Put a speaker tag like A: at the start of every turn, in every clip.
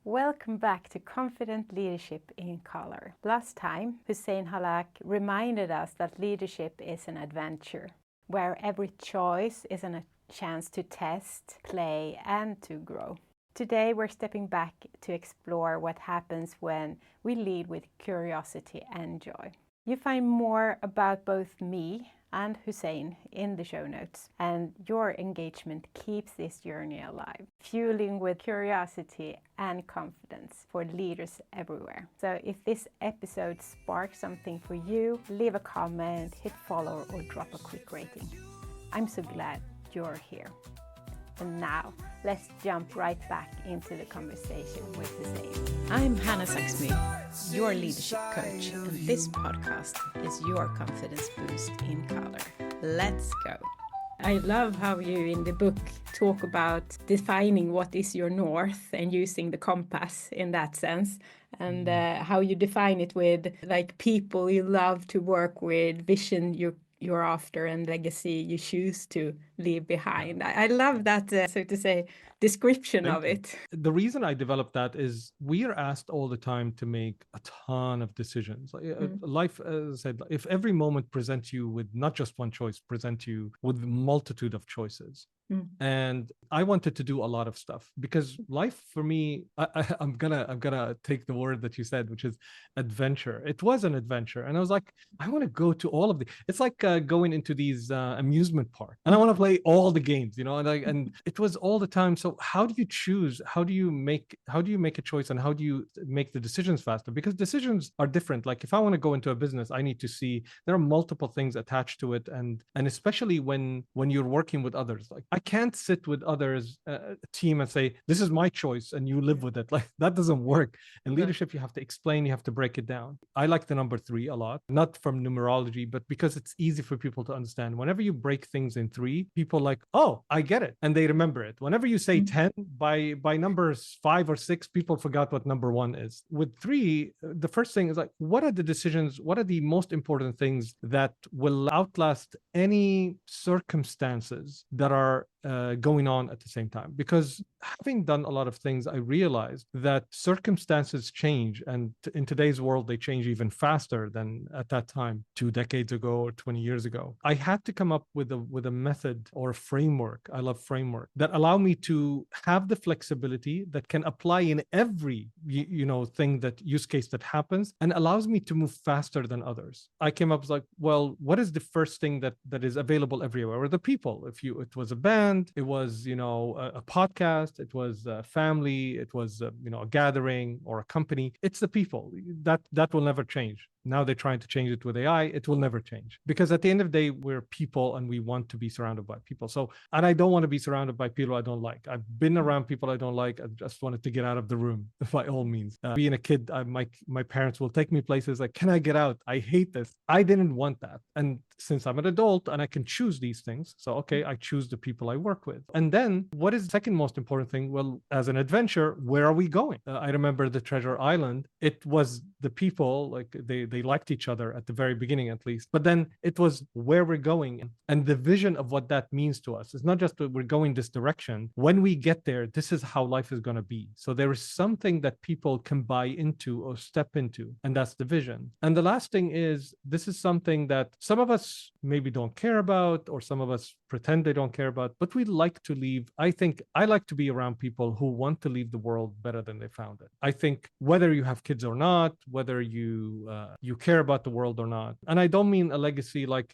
A: Welcome back to Confident Leadership in Color. Last time, Hussein Hallak reminded us that leadership is an adventure, where every choice is a chance to test, play, and to grow. Today, we're stepping back to explore what happens when we lead with curiosity and joy. You find more about both me and Hussein in the show notes, and your engagement keeps this journey alive, fueling with curiosity and confidence for leaders everywhere. So if this episode sparks something for you, leave a comment, hit follow, or drop a quick rating. I'm so glad you're here. And now, let's jump right back into the conversation with Hussein. I'm Hanna Zaxmy, your leadership coach, and this podcast is your confidence boost in color. Let's go. I love how you in the book talk about defining what is your north and using the compass in that sense, and how you define it with like people you love to work with, vision you're after, and legacy you choose to leave behind. I love that, so to say, description of it.
B: The reason I developed that is we are asked all the time to make a ton of decisions. Life, as I said, if every moment presents you with not just one choice, present you with a multitude of choices. And I wanted to do a lot of stuff because life for me, I'm gonna take the word that you said, which is adventure. It was an adventure, and I was like, I want to go to all of the. It's like going into these amusement park, and I want to play all the games, and it was all the time. So how do you choose? How do you make a choice, and how do you make the decisions faster? Because decisions are different. Like if I want to go into a business, I need to see there are multiple things attached to it, and especially when you're working with others, like I can't sit with others, a team, and say, this is my choice and you live with it. Like that doesn't work. In leadership, you have to explain, you have to break it down. I like the number 3 a lot, not from numerology, but because it's easy for people to understand. Whenever you break things in 3, people like, oh, I get it. And they remember it. Whenever you say 10, by numbers 5 or 6, people forgot what number 1 is. With 3, the first thing is like, what are the decisions? What are the most important things that will outlast any circumstances that are going on at the same time? Because having done a lot of things, I realized that circumstances change, and in today's world they change even faster than at that time 2 decades ago or 20 years ago. I had to come up with a method or a framework. I love framework that allow me to have the flexibility that can apply in every thing, that use case that happens, and allows me to move faster than others. I came up with like, well, what is the first thing that is available everywhere? Or the people. It was a band, it was a podcast, it was a family, it was a gathering or a company. It's the people that will never change. Now they're trying to change it with AI. It will never change, because at the end of the day, we're people and we want to be surrounded by people. So, and I don't want to be surrounded by people I don't like. I've been around people I don't like. I just wanted to get out of the room by all means. Being a kid, my parents will take me places like, can I get out? I hate this. I didn't want that. And since I'm an adult and I can choose these things, so okay, I choose the people I work with. And then what is the second most important thing? Well, as an adventure, where are we going? I remember the Treasure Island. It was the people, like they liked each other at the very beginning, at least, but then it was where we're going and the vision of what that means to us. It's not just that we're going this direction. When we get there, this is how life is going to be. So there is something that people can buy into or step into, and that's the vision. And the last thing is, this is something that some of us maybe don't care about, or some of us pretend they don't care about, but we like to leave. I think I like to be around people who want to leave the world better than they found it. I think whether you have kids or not, whether you care about the world or not, and I don't mean a legacy like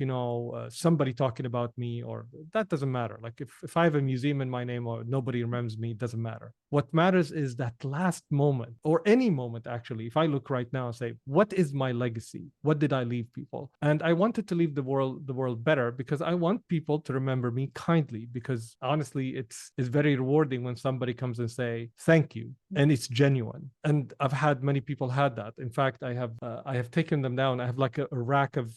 B: somebody talking about me, or that doesn't matter. Like if I have a museum in my name or nobody remembers me, it doesn't matter. What matters is that last moment, or any moment actually. If I look right now and say, what is my legacy? What did I leave people? And I wanted to leave the world better, because I want people to remember me kindly, because honestly, it's very rewarding when somebody comes and say thank you, and it's genuine. And I've had many people had that. In fact, I have taken them down. I have like a rack of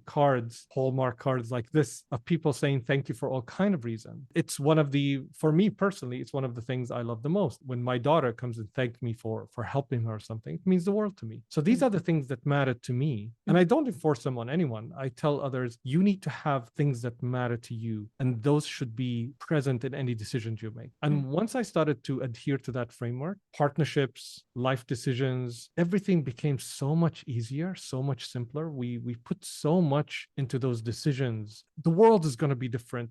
B: cards, Hallmark cards like this, of people saying thank you for all kind of reason. It's one of the, for me personally, it's one of the things I love the most. When my daughter comes and thanks me for helping her or something, it means the world to me. So these are the things that matter to me. And I don't enforce them on anyone. I tell others, you need to have things that matter to you, and those should be present in any decisions you make. And once I started to adhere to that framework, partnerships, life decisions, everything became so much easier, so much simpler. We put so much into those decisions. The world is going to be different.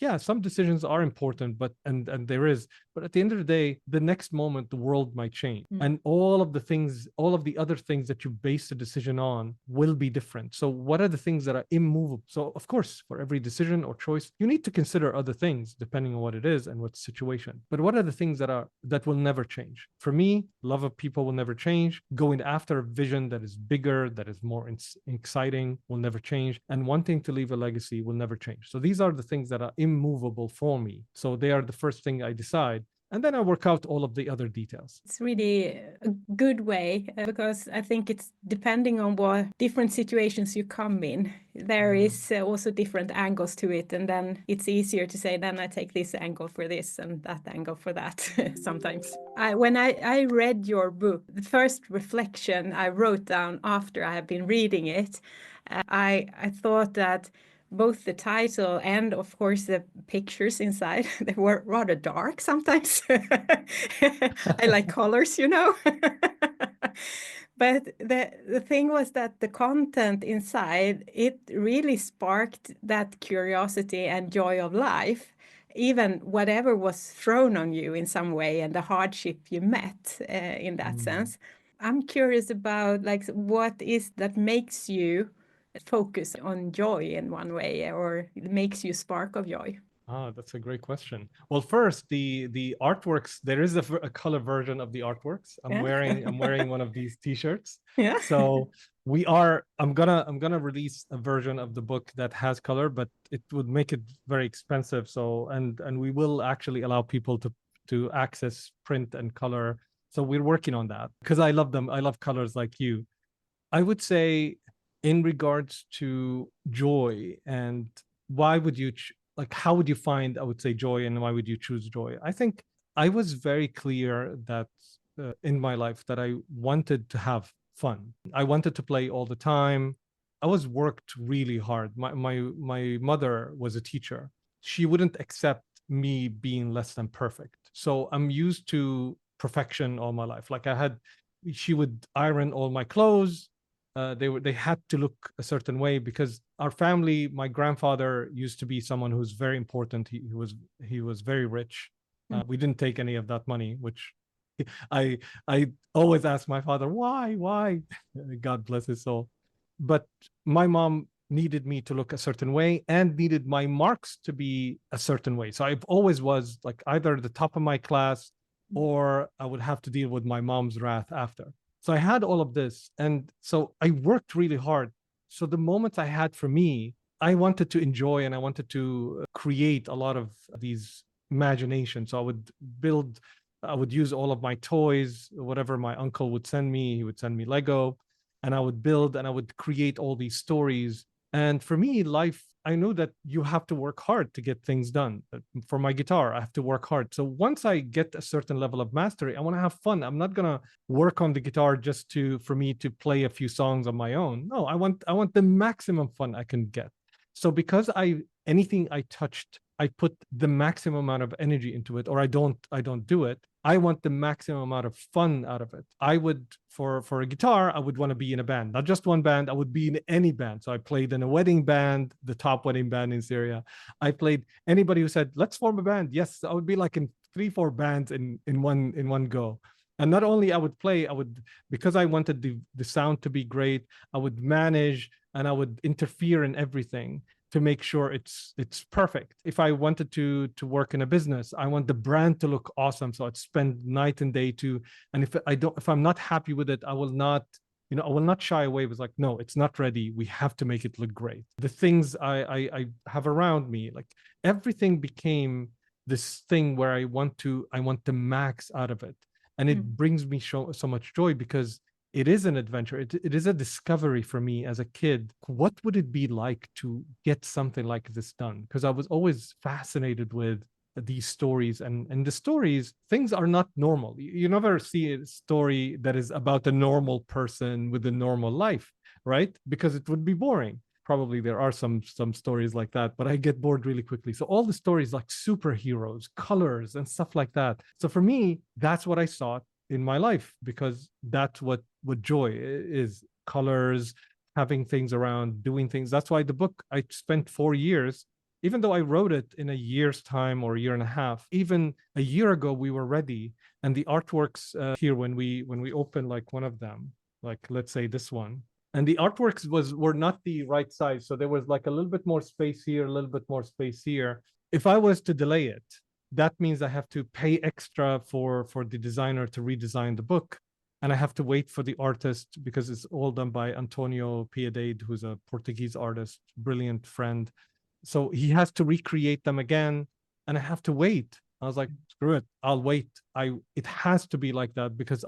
B: Yeah, some decisions are important, but and there is, but at the end of the day, the next moment the world might change, and all of the other things that you base the decision on will be different. So what are the things that are immovable? So of course, for every decision or choice, you need to consider other things depending on what it is and what situation. But what are the things that will never change? For me, love of people will never change. Going after a vision that is bigger, that is more exciting, will never change. And wanting to leave a legacy will never change. So these are the things that are immovable for me. So they are the first thing I decide. And then I work out all of the other details.
A: It's really a good way, because I think it's depending on what different situations you come in. There is also different angles to it. And then it's easier to say, then I take this angle for this and that angle for that sometimes. When I read your book, the first reflection I wrote down after I had been reading it, I thought that both the title and, of course, the pictures inside, they were rather dark sometimes. I like colors, you know. But the thing was that the content inside, it really sparked that curiosity and joy of life, even whatever was thrown on you in some way and the hardship you met in that sense. I'm curious about, like, what is that makes you focus on joy in one way, or it makes you spark of joy?
B: That's a great question. Well, first, the artworks, there is a color version of the artworks. I'm wearing one of these t-shirts.
A: Yeah.
B: So I'm gonna release a version of the book that has color, but it would make it very expensive. So and we will actually allow people to access print and color. So we're working on that because I love them. I love colors like you. I would say, in regards to joy and why would you how would you find, I would say, joy, and why would you choose joy? I think I was very clear that in my life that I wanted to have fun. I wanted to play all the time. I was worked really hard. My mother was a teacher. She wouldn't accept me being less than perfect. So I'm used to perfection all my life. Like she would iron all my clothes. They had to look a certain way because our family, my grandfather used to be someone who's very important. He was very rich. We didn't take any of that money, which I always ask my father, why? God bless his soul. But my mom needed me to look a certain way and needed my marks to be a certain way. So I've always was like either the top of my class or I would have to deal with my mom's wrath after. So I had all of this. And so I worked really hard. So the moments I had for me, I wanted to enjoy and I wanted to create a lot of these imaginations. So I would use all of my toys, whatever my uncle would send me. He would send me Lego, and I would build and I would create all these stories. And for me, life, I know that you have to work hard to get things done. For my guitar, I have to work hard. So once I get a certain level of mastery, I want to have fun. I'm not gonna work on the guitar just for me to play a few songs on my own. No, I want the maximum fun I can get. So because anything I touched, I put the maximum amount of energy into it, or I don't do it. I want the maximum amount of fun out of it. I would, for a guitar, I would want to be in a band, not just one band. I would be in any band. So I played in a wedding band, the top wedding band in Syria. I played anybody who said, let's form a band. Yes, I would be like in 3-4 bands in one go. And not only I would play, because I wanted the sound to be great, I would manage and I would interfere in everything to make sure it's perfect. If I wanted to work in a business, I want the brand to look awesome. So I'd spend night and day and if I'm not happy with it, I will not shy away. It was like, no, it's not ready. We have to make it look great. The things I have around me, like everything became this thing where I want the max out of it. And it brings me so much joy because it is an adventure. It is a discovery for me as a kid. What would it be like to get something like this done? Because I was always fascinated with these stories, and in the stories, things are not normal. You never see a story that is about a normal person with a normal life, right? Because it would be boring. Probably there are some stories like that, but I get bored really quickly. So all the stories like superheroes, colors, and stuff like that. So for me, that's what I sought in my life, because that's what joy is: colors, having things around, doing things. That's why the book, I spent 4 years, even though I wrote it in a year's time or a year and a half. Even a year ago, we were ready, and the artworks here, when we open like one of them, like let's say this one, and the artworks were not the right size, so there was like a little bit more space here, a little bit more space here. If I was to delay it, that means I have to pay extra for the designer to redesign the book, and I have to wait for the artist, because it's all done by Antonio Piedade, who's a Portuguese artist, brilliant friend. So he has to recreate them again, and I have to wait. I was like, screw it, I'll wait. It has to be like that, because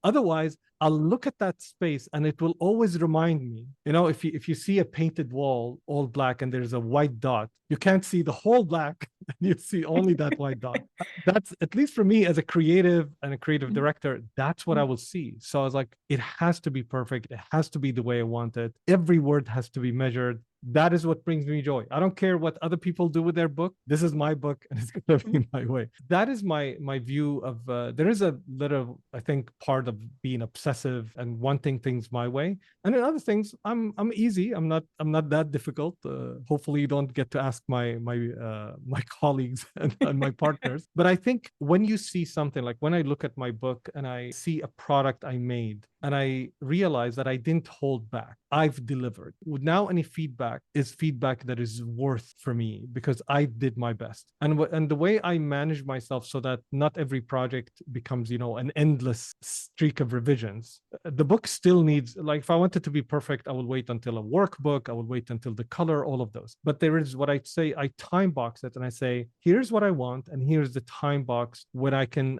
B: otherwise I'll look at that space and it will always remind me. If you see a painted wall all black and there's a white dot, you can't see the whole black and you see only that white dot. That's, at least for me as a creative and a creative director, that's what I will see. So I was like, it has to be perfect. It has to be the way I want it. Every word has to be measured. That is what brings me joy. I don't care what other people do with their book. This is my book, and it's going to be my way. That is my view of. There is a little, I think, part of being obsessive and wanting things my way, and in other things, I'm easy. I'm not that difficult. Hopefully, you don't get to ask my colleagues and my partners. But I think when you see something, like when I look at my book and I see a product I made, and I realize that I didn't hold back, I've delivered. Now, any feedback is feedback that is worth for me, because I did my best. And the way I manage myself so that not every project becomes, an endless streak of revisions. The book still needs, like, if I want it to be perfect, I will wait until a workbook, I will wait until the color, all of those. But there is what I say, I time box it, and I say, here's what I want, and here's the time box when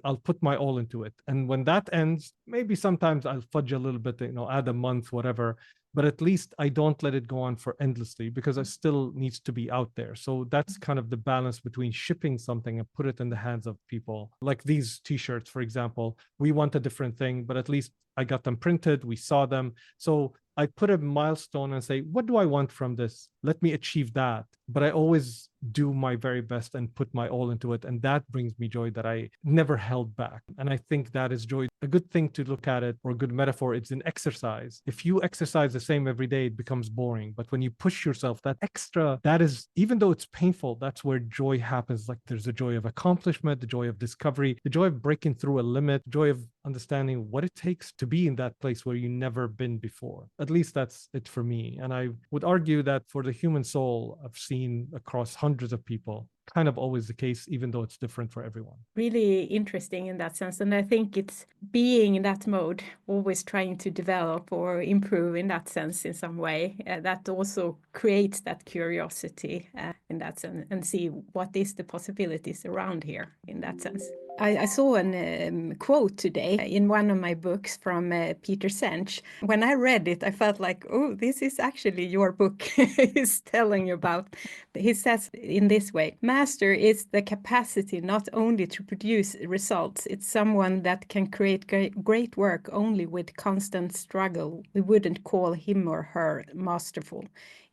B: I'll put my all into it. And when that ends, maybe sometimes I'll fudge a little bit, add a month, whatever. But at least I don't let it go on for endlessly, because it still needs to be out there. So that's kind of the balance between shipping something and put it in the hands of people. Like these t-shirts, for example, we want a different thing, but at least I got them printed, we saw them. So I put a milestone and say, what do I want from this? Let me achieve that. But I always do my very best and put my all into it. And that brings me joy, that I never held back. And I think that is joy. A good thing to look at it, or a good metaphor, it's an exercise. If you exercise the same every day, it becomes boring. But when you push yourself, that extra, that is, even though it's painful, that's where joy happens. Like there's a joy of accomplishment, the joy of discovery, the joy of breaking through a limit, joy of understanding what it takes to be in that place where you never been before. At least that's it for me. And I would argue that for the human soul, I've seen across hundreds of people, kind of always the case, even though it's different for everyone.
A: Really interesting in that sense. And I think it's being in that mode, always trying to develop or improve in that sense in some way, that also creates that curiosity in that sense, and see what is the possibilities around here in that sense. I saw a quote today in one of my books from Peter Sench. When I read it, I felt like, oh, this is actually your book he's telling you about. He says in this way, master is the capacity not only to produce results, it's someone that can create great work only with constant struggle. We wouldn't call him or her masterful.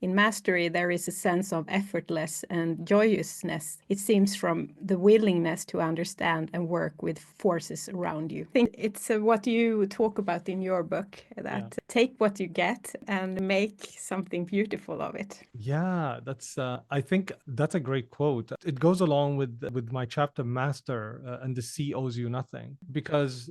A: In mastery, there is a sense of effortless and joyousness. It seems from the willingness to understand and work with forces around you. I think it's what you talk about in your book, that take what you get and make something beautiful of it.
B: Yeah, that's I think that's a great quote. It goes along with my chapter, Master, and the sea owes you nothing. Because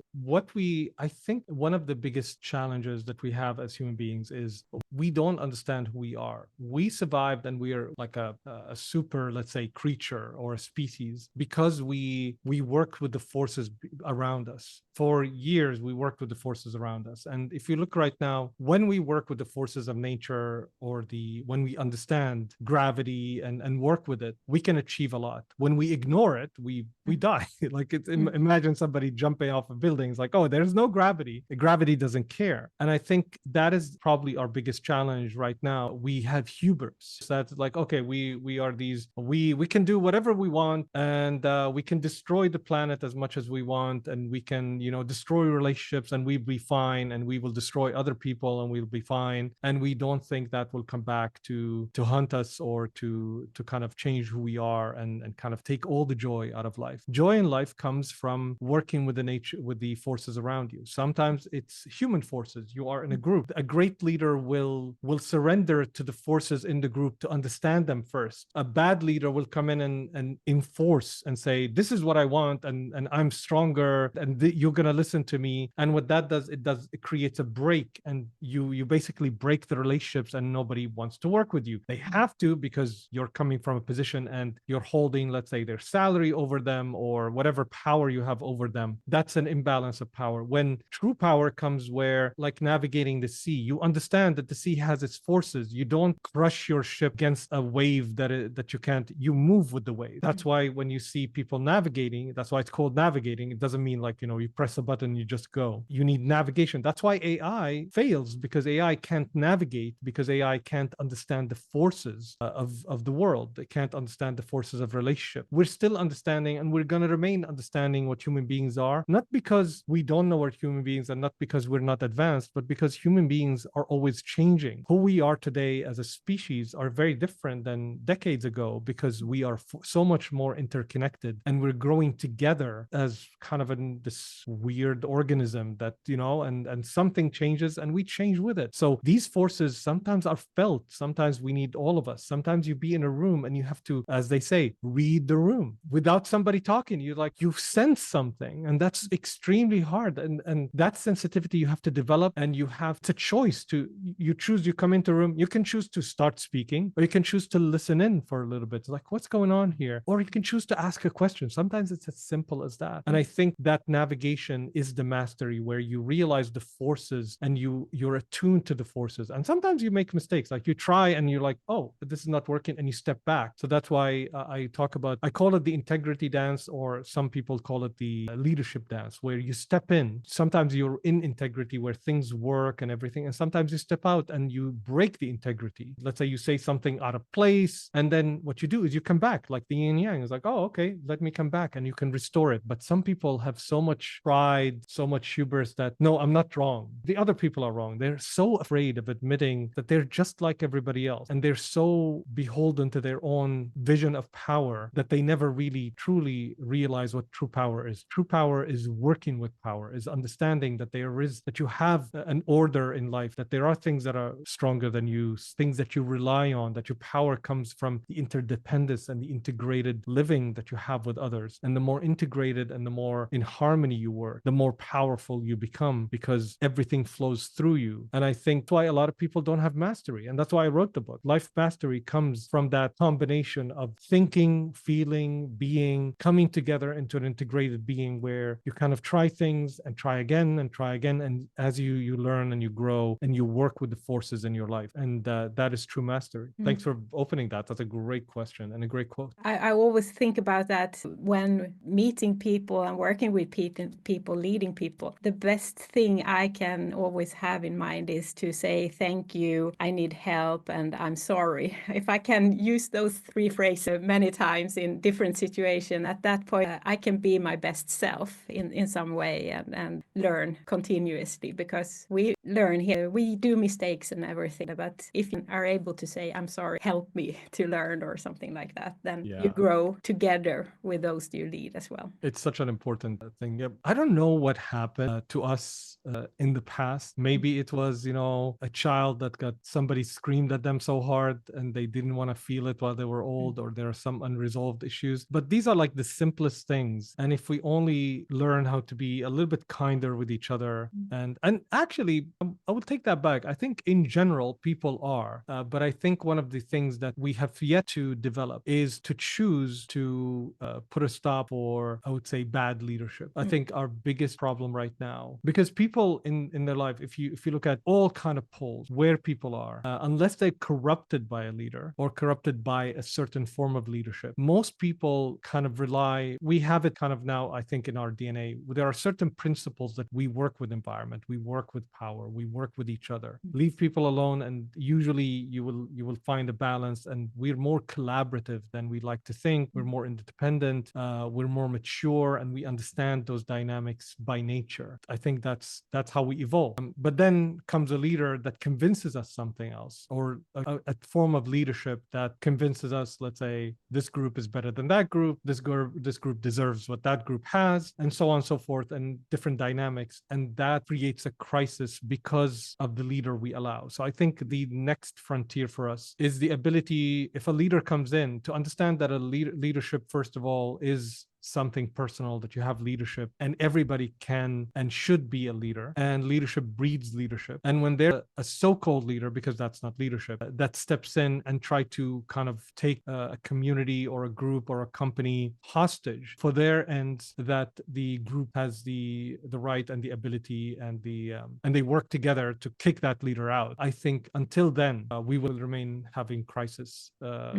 B: I think one of the biggest challenges that we have as human beings is we don't understand who we are. We survived, and we are like a super, let's say, creature or a species, because we worked with the forces around us. For years, we worked with the forces around us. And if you look right now, when we work with the forces of nature, or when we understand gravity and work with it, we can achieve a lot. When we ignore it, we die. Like imagine somebody jumping off a building. It's like, oh, there's no gravity. Gravity doesn't care. And I think that is probably our biggest biggest challenge right now. We have hubris that's like, okay, we are these, we can do whatever we want, and we can destroy the planet as much as we want, and we can, you know, destroy relationships, and we'll be fine, and we will destroy other people and we'll be fine. And we don't think that will come back to hunt us or to kind of change who we are, and kind of take all the joy out of life. Joy in life comes from working with the nature, with the forces around you. Sometimes it's human forces. You are in a group. A great leader will surrender to the forces in the group to understand them first. A bad leader will come in and enforce and say, this is what I want, and I'm stronger, and you're going to listen to me. And what that does, it creates a break, and you basically break the relationships, and nobody wants to work with you. They have to, because you're coming from a position and you're holding, let's say, their salary over them or whatever power you have over them. That's an imbalance of power. When true power comes, where, like navigating the sea, you understand that the sea has its forces. You don't crush your ship against a wave that you can't, you move with the wave. That's why when you see people navigating, that's why it's called navigating. It doesn't mean like, you know, you press a button, you just go. You need navigation. That's why AI fails, because AI can't navigate, because AI can't understand the forces of the world. They can't understand the forces of relationship. We're still understanding, and we're going to remain understanding what human beings are, not because we don't know what human beings are, not because we're not advanced, but because human beings are always changing. Who we are today as a species are very different than decades ago, because we are so much more interconnected, and we're growing together as kind of this weird organism that, you know, and something changes and we change with it. So these forces sometimes are felt. Sometimes we need all of us. Sometimes you be in a room and you have to, as they say, read the room without somebody talking. You sense something, and that's extremely hard. And that sensitivity you have to develop, and you have to choice to, you choose, you come into a room, you can choose to start speaking, or you can choose to listen in for a little bit, like, what's going on here? Or you can choose to ask a question. Sometimes it's as simple as that. And I think that navigation is the mastery, where you realize the forces and you're attuned to the forces. And sometimes you make mistakes, like you try and you're like, oh, this is not working, and you step back. So that's why I call it the integrity dance, or some people call it the leadership dance, where you step in. Sometimes you're in integrity where things work and everything, and sometimes you step out and you break the integrity. Let's say you say something out of place, and then what you do is you come back, like the yin and yang. It's like, oh, okay, let me come back, and you can restore it. But some people have so much pride, so much hubris that, no, I'm not wrong. The other people are wrong. They're so afraid of admitting that they're just like everybody else, and they're so beholden to their own vision of power that they never really truly realize what true power is. True power is working with power, is understanding that that you have an order in life, that there are things that are stronger than you, things that you rely on, that your power comes from the interdependence and the integrated living that you have with others. And the more integrated and the more in harmony you work, the more powerful you become, because everything flows through you. And I think that's why a lot of people don't have mastery. And that's why I wrote the book. Life mastery comes from that combination of thinking, feeling, being, coming together into an integrated being, where you kind of try things and try again and try again. And as you learn and you grow and you work with the forces in your life. And that is true mastery. Thanks for opening that. That's a great question and a great quote.
A: I always think about that when meeting people and working with people, leading people. The best thing I can always have in mind is to say, thank you, I need help, and I'm sorry. If I can use those three phrases many times in different situations, at that point, I can be my best self in some way and learn continuously, because we learn here. We do mistakes and everything, but if you are able to say, I'm sorry, help me to learn, or something like that, then you grow together with those you lead as well.
B: It's such an important thing. I don't know what happened to us in the past. Maybe it was, you know, a child that got somebody screamed at them so hard and they didn't want to feel it while they were old, or there are some unresolved issues. But these are like the simplest things. And if we only learn how to be a little bit kinder with each other, and actually, I would take that back. I think in general, people are. But I think one of the things that we have yet to develop is to choose to put a stop, or I would say bad leadership. I think our biggest problem right now, because people in their life, if you look at all kind of polls where people are, unless they're corrupted by a leader or corrupted by a certain form of leadership, most people kind of rely, we have it kind of now, I think, in our DNA. There are certain principles that we work with environment, we work with power, we work with each other. leave people alone, and usually you will find a balance. And we're more collaborative than we like to think. We're more independent. We're more mature, and we understand those dynamics by nature. I think that's how we evolve. But then comes a leader that convinces us something else, or a form of leadership that convinces us, let's say, this group is better than that group, this group deserves what that group has, and so on and so forth, and different dynamics. And that creates a crisis because of the leader we allow. So I think the next frontier for us is the ability, if a leader comes in, to understand that a leadership, first of all, is something personal, that you have leadership and everybody can and should be a leader, and leadership breeds leadership. And when they're a so-called leader, because that's not leadership, that steps in and try to kind of take a community or a group or a company hostage for their ends, that the group has the right and the ability and they work together to kick that leader out. I think until then we will remain having crisis.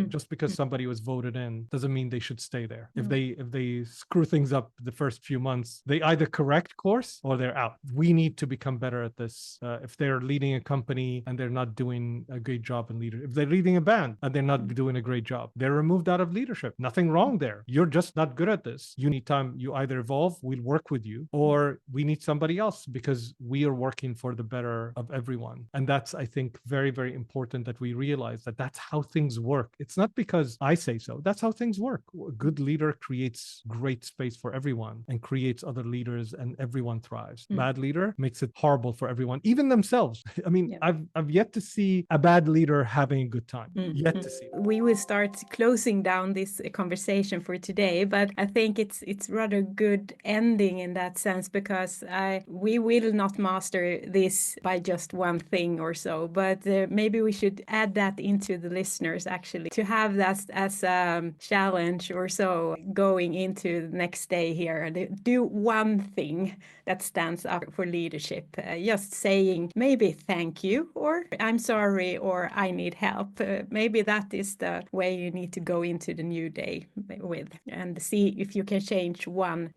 B: Just because somebody was voted in doesn't mean they should stay there. If they screw things up the first few months, they either correct course or they're out. We need to become better at this. If they're leading a company and they're not doing a great job in leadership, if they're leading a band and they're not doing a great job, they're removed out of leadership. Nothing wrong there. You're just not good at this. You need time. You either evolve, we'll work with you, or we need somebody else, because we are working for the better of everyone. And that's, I think, very, very important that we realize that that's how things work. It's not because I say so. That's how things work. A good leader creates great space for everyone and creates other leaders, and everyone thrives. Bad leader makes it horrible for everyone, even themselves. I mean, I've yet to see a bad leader having a good time. Yet to see.
A: We will start closing down this conversation for today, but I think it's rather good ending in that sense, because we will not master this by just one thing or so, but maybe we should add that into the listeners, actually, to have that as a challenge or so going into the next day here. Do one thing that stands up for leadership. Just saying maybe thank you, or I'm sorry, or I need help. Maybe that is the way you need to go into the new day with, and see if you can change one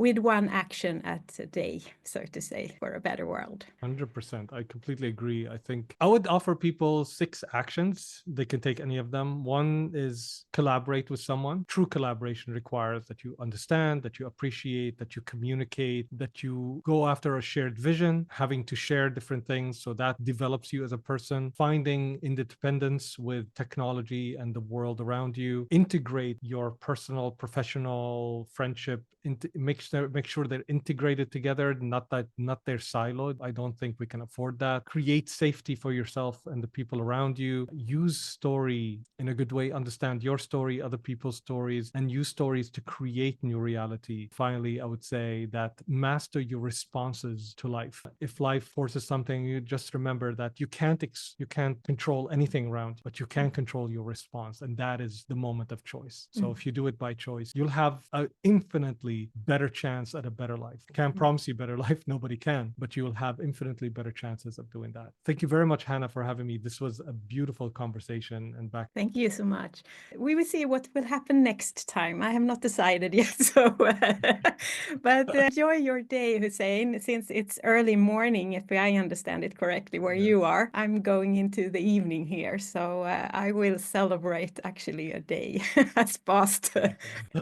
A: action at a day, so to say, for a better world.
B: 100%. I completely agree. I think I would offer people 6 actions. They can take any of them. One is collaborate with someone. True collaboration requires that you understand, that you appreciate, that you communicate, that you go after a shared vision, having to share different things. So that develops you as a person. Finding independence with technology and the world around you. Integrate your personal, professional, friendship. Make sure they're integrated together, not they're siloed. I don't think we can afford that. Create safety for yourself and the people around you. Use story in a good way. Understand your story, other people's stories, and use stories to create new reality. Finally, I would say that master your responses to life. If life forces something, you just remember that you can't control anything around you, but you can control your response, and that is the moment of choice. So if you do it by choice, you'll have an infinitely better chance at a better life. Can't promise you better life, nobody can, but you will have infinitely better chances of doing that. Thank you very much, Hanna, for having me. This was a beautiful conversation. And back.
A: Thank you so much. We will see what will happen next time. I have not decided yet, so but enjoy your day, Hussein, since it's early morning, if I understand it correctly, where you are. I'm going into the evening here, so I will celebrate actually a day has passed.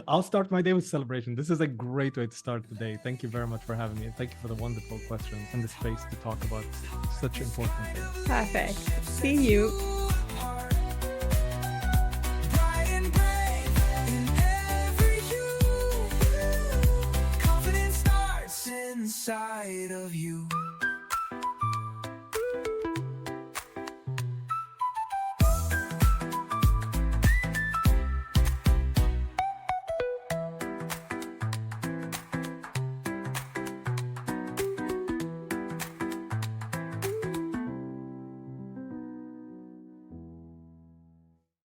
B: I'll start my day with celebration. This is a great way to start the day. Thank you very much for having me, and thank you for the wonderful questions and the space to talk about such important things.
A: Perfect. See you.
C: Inside of you.